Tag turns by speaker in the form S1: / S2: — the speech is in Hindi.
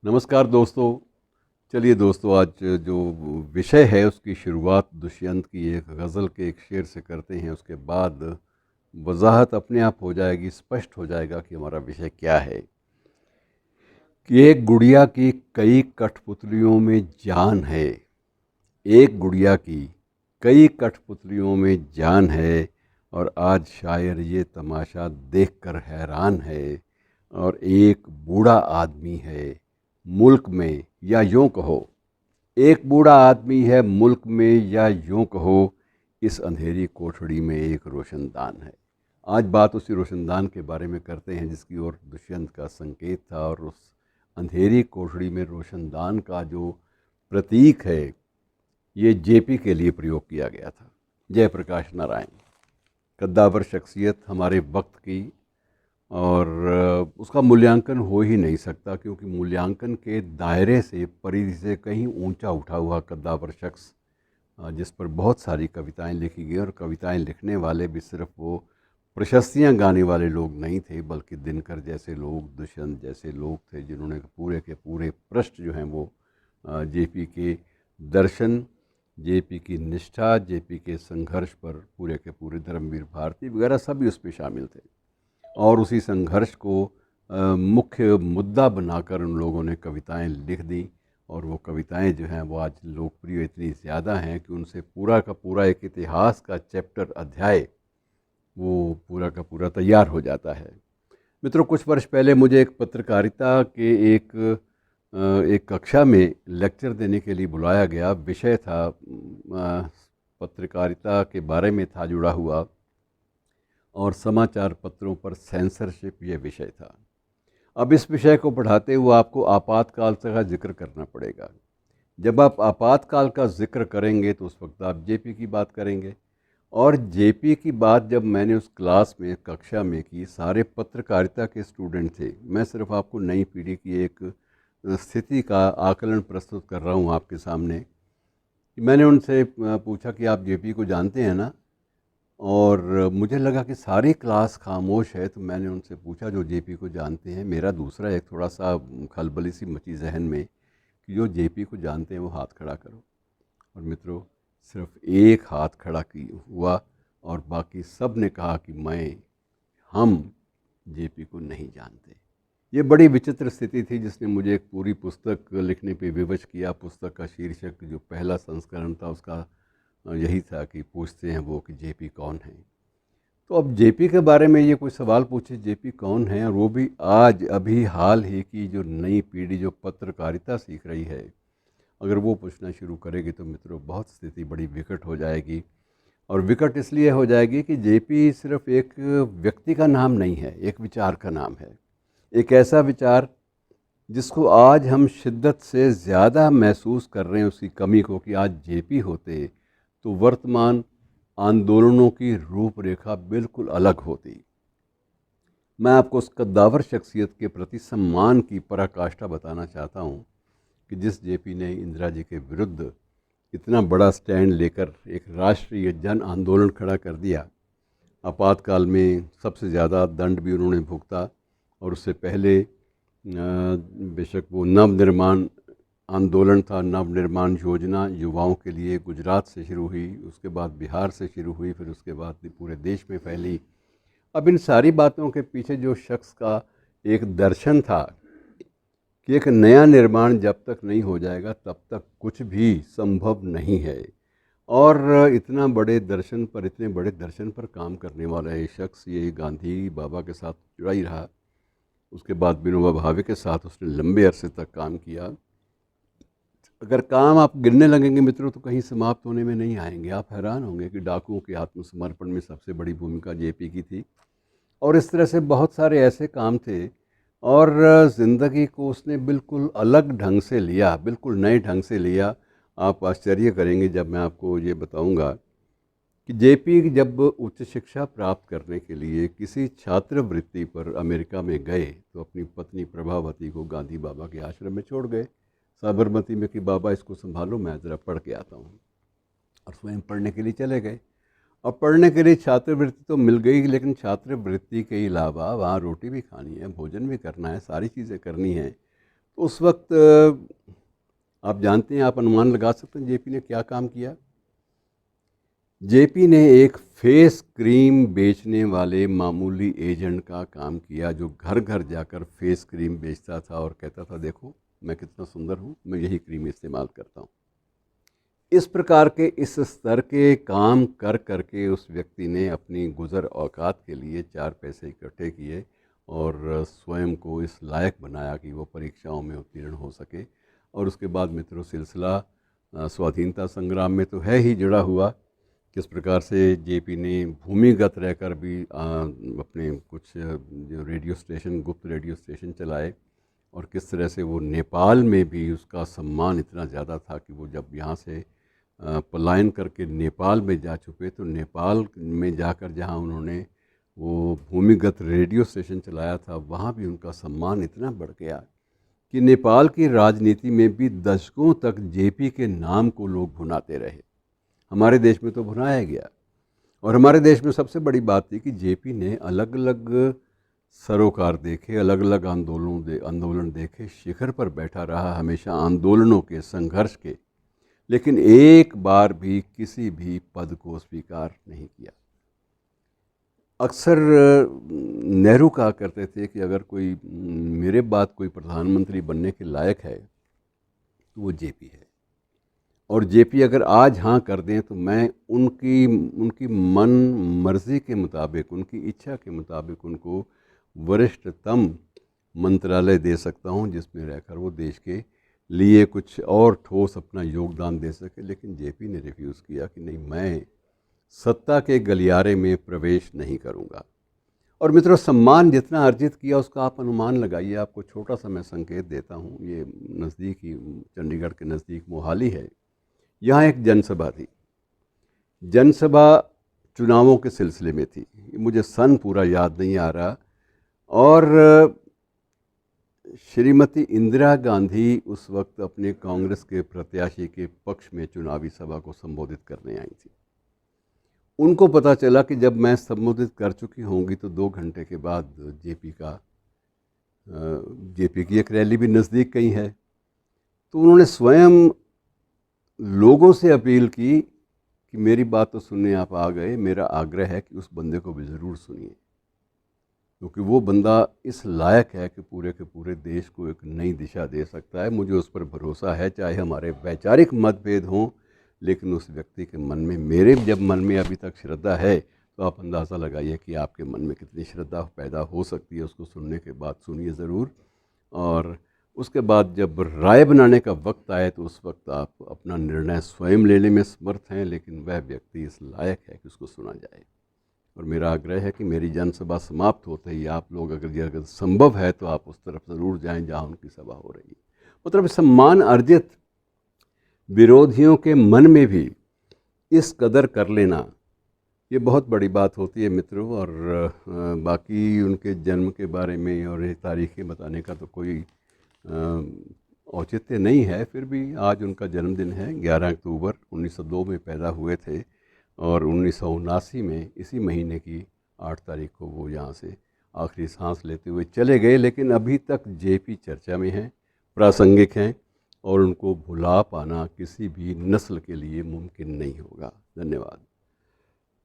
S1: नमस्कार दोस्तों। चलिए दोस्तों, आज जो विषय है उसकी शुरुआत दुष्यंत की एक गज़ल के एक शेर से करते हैं। उसके बाद वजाहत अपने आप हो जाएगी, स्पष्ट हो जाएगा कि हमारा विषय क्या है। कि एक गुड़िया की कई कठपुतलियों में जान है। एक गुड़िया की कई कठपुतलियों में जान है। और आज शायर ये तमाशा देखकर हैरान है। और एक बूढ़ा आदमी है मुल्क में, या यूं कहो एक बूढ़ा आदमी है मुल्क में, या यूं कहो इस अंधेरी कोठड़ी में एक रोशनदान है। आज बात उसी रोशनदान के बारे में करते हैं जिसकी ओर दुष्यंत का संकेत था। और उस अंधेरी कोठड़ी में रोशनदान का जो प्रतीक है, ये जेपी के लिए प्रयोग किया गया था। जयप्रकाश नारायण, कद्दावर शख्सियत हमारे वक्त की। और उसका मूल्यांकन हो ही नहीं सकता, क्योंकि मूल्यांकन के दायरे से, परिधि से कहीं ऊंचा उठा हुआ कद्दावर शख्स, जिस पर बहुत सारी कविताएं लिखी गई। और कविताएं लिखने वाले भी सिर्फ वो प्रशस्तियां गाने वाले लोग नहीं थे, बल्कि दिनकर जैसे लोग, दुष्यंत जैसे लोग थे, जिन्होंने पूरे के पूरे पृष्ठ जो हैं वो जेपी के दर्शन, जेपी की निष्ठा, जेपी के संघर्ष पर, पूरे के पूरे धर्मवीर भारती वगैरह सभी उस पर शामिल थे। और उसी संघर्ष को मुख्य मुद्दा बनाकर उन लोगों ने कविताएं लिख दी। और वो कविताएं जो हैं वो आज लोकप्रिय इतनी ज़्यादा हैं कि उनसे पूरा का पूरा एक इतिहास का चैप्टर, अध्याय, वो पूरा का पूरा तैयार हो जाता है। मित्रों, कुछ वर्ष पहले मुझे एक पत्रकारिता के एक कक्षा में लेक्चर देने के लिए बुलाया गया। विषय था पत्रकारिता के बारे में था जुड़ा हुआ, और समाचार पत्रों पर सेंसरशिप ये विषय था। अब इस विषय को पढ़ाते हुए आपको आपातकाल का जिक्र करना पड़ेगा। जब आप आपातकाल का जिक्र करेंगे तो उस वक्त आप जेपी की बात करेंगे। और जेपी की बात जब मैंने उस क्लास में, कक्षा में की, सारे पत्रकारिता के स्टूडेंट थे। मैं सिर्फ आपको नई पीढ़ी की एक स्थिति का आकलन प्रस्तुत कर रहा हूँ आपके सामने। मैंने उनसे पूछा कि आप जेपी को जानते हैं ना। और मुझे लगा कि सारी क्लास खामोश है, तो मैंने उनसे पूछा जो जेपी को जानते हैं। मेरा दूसरा एक थोड़ा सा खलबली सी मची जहन में कि जो जेपी को जानते हैं वो हाथ खड़ा करो। और मित्रों, सिर्फ एक हाथ खड़ा की हुआ, और बाकी सब ने कहा कि हम जेपी को नहीं जानते। ये बड़ी विचित्र स्थिति थी जिसने मुझे एक पूरी पुस्तक लिखने पे विवश किया। पुस्तक का शीर्षक, जो पहला संस्करण था उसका, यही था कि पूछते हैं वो कि जेपी कौन है। तो अब जेपी के बारे में ये कोई सवाल पूछे, जेपी कौन है, और वो भी आज अभी हाल ही की जो नई पीढ़ी जो पत्रकारिता सीख रही है, अगर वो पूछना शुरू करेगी तो मित्रों बहुत स्थिति बड़ी विकट हो जाएगी। और विकट इसलिए हो जाएगी कि जेपी सिर्फ एक व्यक्ति का नाम नहीं है, एक विचार का नाम है। एक ऐसा विचार जिसको आज हम शिद्दत से ज़्यादा महसूस कर रहे हैं उसकी कमी को, कि आज जेपी होते तो वर्तमान आंदोलनों की रूपरेखा बिल्कुल अलग होती। मैं आपको उस कद्दावर शख्सियत के प्रति सम्मान की पराकाष्ठा बताना चाहता हूँ कि जिस जेपी ने इंदिरा जी के विरुद्ध इतना बड़ा स्टैंड लेकर एक राष्ट्रीय जन आंदोलन खड़ा कर दिया। आपातकाल में सबसे ज़्यादा दंड भी उन्होंने भुगता। और उससे पहले बेशक वो नवनिर्माण आंदोलन था, नवनिर्माण योजना युवाओं के लिए गुजरात से शुरू हुई, उसके बाद बिहार से शुरू हुई, फिर उसके बाद पूरे देश में फैली। अब इन सारी बातों के पीछे जो शख्स का एक दर्शन था कि एक नया निर्माण जब तक नहीं हो जाएगा तब तक कुछ भी संभव नहीं है। और इतने बड़े दर्शन पर काम करने वाला ये शख्स, ये गांधी बाबा के साथ जुड़ा ही रहा। उसके बाद विनोबा भावे के साथ उसने लंबे अरसे तक काम किया। अगर काम आप गिनने लगेंगे मित्रों तो कहीं समाप्त होने में नहीं आएंगे। आप हैरान होंगे कि डाकुओं के आत्मसमर्पण में सबसे बड़ी भूमिका जेपी की थी। और इस तरह से बहुत सारे ऐसे काम थे। और ज़िंदगी को उसने बिल्कुल अलग ढंग से लिया, बिल्कुल नए ढंग से लिया। आप आश्चर्य करेंगे जब मैं आपको ये बताऊंगा कि जेपी जब उच्च शिक्षा प्राप्त करने के लिए किसी छात्रवृत्ति पर अमेरिका में गए तो अपनी पत्नी प्रभावती को गांधी बाबा के आश्रम में छोड़ गए, साबरमती में, कि बाबा इसको संभालो, मैं ज़रा पढ़ के आता हूँ। और स्वयं पढ़ने के लिए चले गए। अब पढ़ने के लिए छात्रवृत्ति तो मिल गई, लेकिन छात्रवृत्ति के अलावा वहाँ रोटी भी खानी है, भोजन भी करना है, सारी चीज़ें करनी हैं। उस वक्त आप जानते हैं, आप अनुमान लगा सकते हैं जेपी ने क्या काम किया। जेपी ने एक फेस क्रीम बेचने वाले मामूली एजेंट का काम किया, जो घर घर जाकर फेस क्रीम बेचता था और कहता था देखो मैं कितना सुंदर हूँ, मैं यही क्रीम इस्तेमाल करता हूँ। इस प्रकार के इस स्तर के काम कर करके उस व्यक्ति ने अपनी गुज़र औकात के लिए 4 पैसे इकट्ठे किए और स्वयं को इस लायक बनाया कि वो परीक्षाओं में उत्तीर्ण हो सके। और उसके बाद मित्रों सिलसिला स्वाधीनता संग्राम में तो है ही जुड़ा हुआ। किस प्रकार से जेपी ने भूमिगत रहकर भी अपने कुछ जो रेडियो स्टेशन, गुप्त रेडियो स्टेशन चलाए, और किस तरह से वो नेपाल में भी उसका सम्मान इतना ज़्यादा था कि वो जब यहाँ से पलायन करके नेपाल में जा चुके तो नेपाल में जाकर जहाँ उन्होंने वो भूमिगत रेडियो स्टेशन चलाया था, वहाँ भी उनका सम्मान इतना बढ़ गया कि नेपाल की राजनीति में भी दशकों तक जेपी के नाम को लोग भुनाते रहे। हमारे देश में तो भुनाया गया, और हमारे देश में सबसे बड़ी बात थी कि जेपी ने अलग अलग सरोकार देखे, अलग अलग आंदोलन देखे, शिखर पर बैठा रहा हमेशा आंदोलनों के, संघर्ष के, लेकिन एक बार भी किसी भी पद को स्वीकार नहीं किया। अक्सर नेहरू कहा करते थे कि अगर कोई मेरे बाद कोई प्रधानमंत्री बनने के लायक है तो वो जेपी है, और जेपी अगर आज हाँ कर दें तो मैं उनकी मन मर्ज़ी के मुताबिक, उनकी इच्छा के मुताबिक उनको वरिष्ठतम मंत्रालय दे सकता हूँ, जिसमें रहकर वो देश के लिए कुछ और ठोस अपना योगदान दे सके। लेकिन जेपी ने रिफ्यूज़ किया कि नहीं, मैं सत्ता के गलियारे में प्रवेश नहीं करूँगा। और मित्रों, सम्मान जितना अर्जित किया उसका आप अनुमान लगाइए। आपको छोटा सा मैं संकेत देता हूँ। ये नज़दीक ही चंडीगढ़ के नज़दीक मोहाली है, यहाँ एक जनसभा थी। जनसभा चुनावों के सिलसिले में थी, मुझे सन पूरा याद नहीं आ रहा, और श्रीमती इंदिरा गांधी उस वक्त अपने कांग्रेस के प्रत्याशी के पक्ष में चुनावी सभा को संबोधित करने आई थी। उनको पता चला कि जब मैं संबोधित कर चुकी होंगी तो 2 घंटे के बाद जेपी की एक रैली भी नज़दीक कहीं है, तो उन्होंने स्वयं लोगों से अपील की कि मेरी बात तो सुनने आप आ गए, मेरा आग्रह है कि उस बंदे को भी ज़रूर सुनिए, क्योंकि वो बंदा इस लायक है कि पूरे के पूरे देश को एक नई दिशा दे सकता है। मुझे उस पर भरोसा है, चाहे हमारे वैचारिक मतभेद हों, लेकिन उस व्यक्ति के मन में, मेरे जब मन में अभी तक श्रद्धा है, तो आप अंदाज़ा लगाइए कि आपके मन में कितनी श्रद्धा पैदा हो सकती है। उसको सुनने के बाद सुनिए ज़रूर, और उसके बाद जब राय बनाने का वक्त आए तो उस वक्त आप अपना निर्णय स्वयं लेने में समर्थ हैं, लेकिन वह व्यक्ति इस लायक है कि उसको सुना जाए। और मेरा आग्रह है कि मेरी जनसभा समाप्त होते ही आप लोग अगर संभव है तो आप उस तरफ ज़रूर जाएं जहां उनकी सभा हो रही है। मतलब सम्मान अर्जित विरोधियों के मन में भी इस कदर कर लेना, ये बहुत बड़ी बात होती है मित्रों। और बाकी उनके जन्म के बारे में और ये तारीखें बताने का तो कोई औचित्य नहीं है, फिर भी आज उनका जन्मदिन है। 11 अक्टूबर 1902 में पैदा हुए थे, और 1979 में इसी महीने की 8 तारीख को वो यहाँ से आखिरी सांस लेते हुए चले गए। लेकिन अभी तक जेपी चर्चा में हैं, प्रासंगिक हैं, और उनको भुला पाना किसी भी नस्ल के लिए मुमकिन नहीं होगा। धन्यवाद।